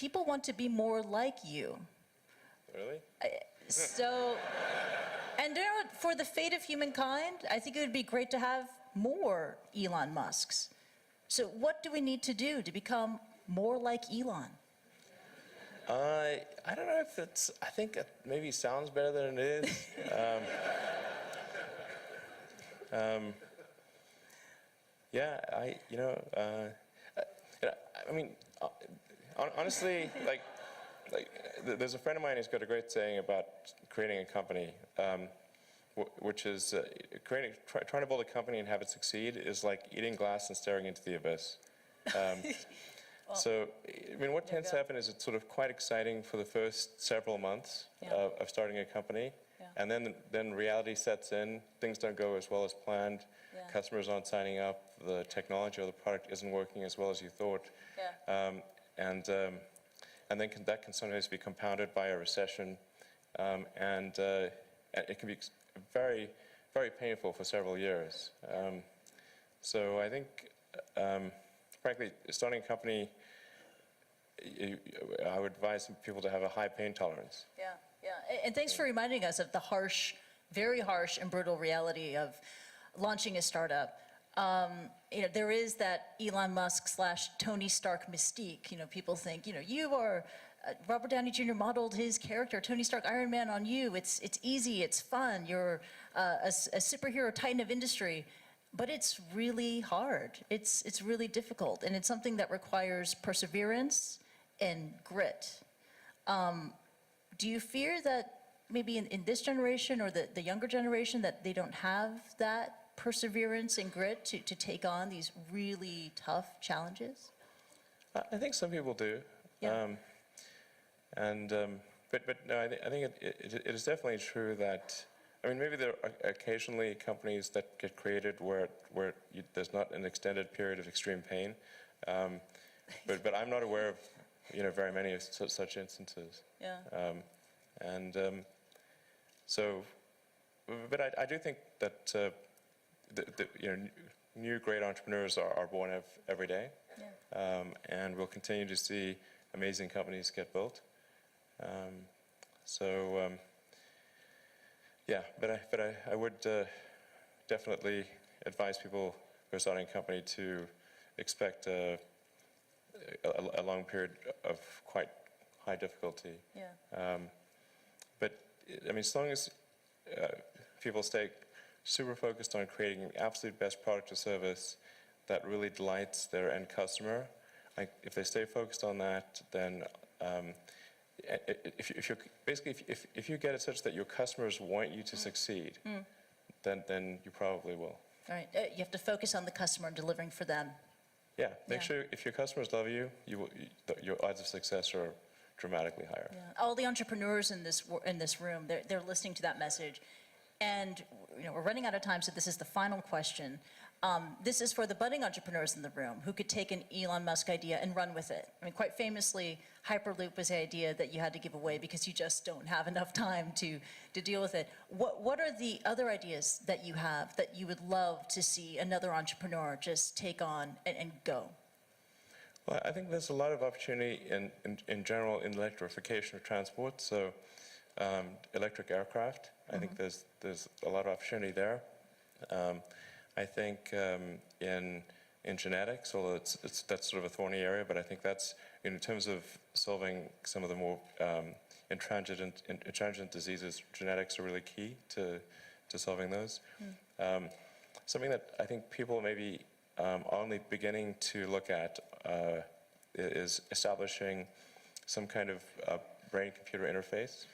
people want to be more like you. Really? So, and you know what, for the fate of humankind, I think it would be great to have more Elon Musks. So what do we need to do to become more like Elon? I don't know if it's, I think it maybe sounds better than it is. Yeah, I mean, honestly, there's a friend of mine who's got a great saying about creating a company, which is trying to build a company and have it succeed is like eating glass and staring into the abyss. Well, so, I mean, what tends to happen is it's sort of quite exciting for the first several months of starting a company, and then reality sets in. Things don't go as well as planned. Customers aren't signing up. The technology or the product isn't working as well as you thought. And then that can sometimes be compounded by a recession, and it can be very, very painful for several years. So I think, frankly, starting a company, I would advise people to have a high pain tolerance. Yeah. And thanks for reminding us of the harsh, very harsh and brutal reality of launching a startup. There is that Elon Musk / Tony Stark mystique. People think, you are, Robert Downey Jr. modeled his character, Tony Stark, Iron Man, on you. It's easy, it's fun. You're a superhero titan of industry. But it's really hard. It's really difficult. And it's something that requires perseverance and grit. Do you fear that maybe in this generation or the younger generation that they don't have that perseverance and grit to take on these really tough challenges? I think some people do. Yeah. But no, I think it is definitely true that, I mean, maybe there are occasionally companies that get created where there's not an extended period of extreme pain, but I'm not aware of very many of such instances. Yeah. So, but I do think that new great entrepreneurs are born every day, and we'll continue to see amazing companies get built. Yeah, but I would definitely advise people who are starting a company to expect a long period of quite high difficulty. Yeah. But I mean, as long as people stay super focused on creating the absolute best product or service that really delights their end customer, if they stay focused on that, then if you get it such that your customers want you to succeed, then you probably will. All right. You have to focus on the customer and delivering for them. Yeah. Make sure if your customers love you, your odds of success are dramatically higher. Yeah. All the entrepreneurs in this room, they're listening to that message. And we're running out of time, so this is the final question. This is for the budding entrepreneurs in the room who could take an Elon Musk idea and run with it. I mean, quite famously, Hyperloop was the idea that you had to give away because you just don't have enough time to deal with it. What are the other ideas that you have that you would love to see another entrepreneur just take on and go? Well, I think there's a lot of opportunity in general in electrification of transport. So electric aircraft, I think there's a lot of opportunity there. I think in genetics, although that's sort of a thorny area, but I think that's in terms of solving some of the more intransigent diseases. Genetics are really key to solving those. Something that I think people maybe are only beginning to look at is establishing some kind of brain-computer interface.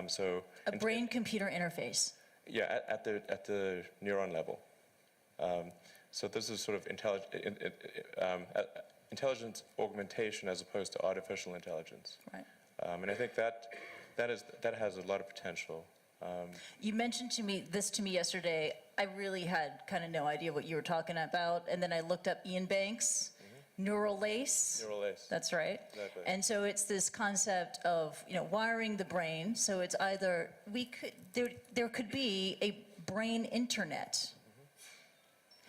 So a brain-computer interface. Yeah, at the neuron level. So this is sort of intelligence augmentation as opposed to artificial intelligence. Right. And I think that has a lot of potential. You mentioned to me yesterday. I really had kind of no idea what you were talking about, and then I looked up Ian Banks. Neural lace. Neural lace. That's right. Exactly. And so it's this concept of wiring the brain. So it's either there could be a brain internet,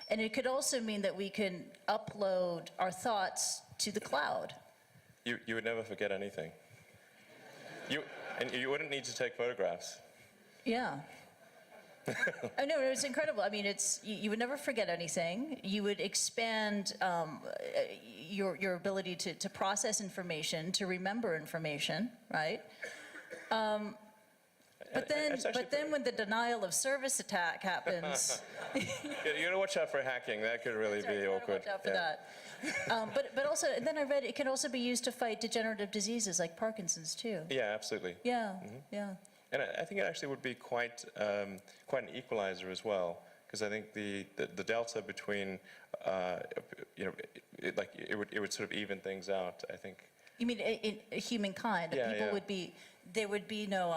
and it could also mean that we can upload our thoughts to the cloud. you would never forget anything. And you wouldn't need to take photographs. Yeah. Oh, no, it's incredible. I mean, you would never forget anything. You would expand your ability to process information, to remember information, right? But then when the denial of service attack happens, You gotta watch out for hacking. That could really be awkward. watch out for that. But also, and then I read it can also be used to fight degenerative diseases like Parkinson's too. Yeah, absolutely. Yeah, yeah. And I think it actually would be quite an equalizer as well, because I think the delta between, it would sort of even things out, I think. You mean in humankind, that Yeah, people yeah. there would be no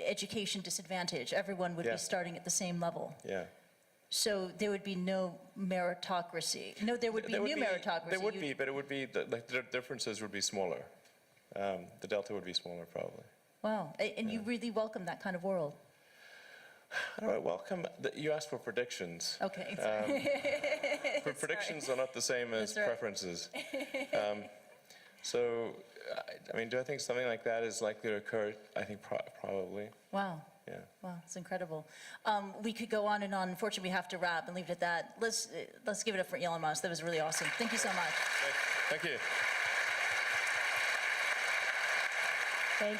education disadvantage. Everyone would Yeah. be starting at the same level. Yeah. So there would be no meritocracy. No, there would be new meritocracy. There would be, but it would be, the differences would be smaller. The delta would be smaller, probably. Wow, and you really welcome that kind of world. How do I welcome, you asked for predictions. Okay. Predictions are not the same as That's right. preferences. So, I mean, do I think something like that is likely to occur? I think probably, Wow. yeah. Wow, it's incredible. We could go on and on. Unfortunately, we have to wrap and leave it at that. Let's give it up for Elon Musk. That was really awesome. Thank you so much. Thank you. Thank you.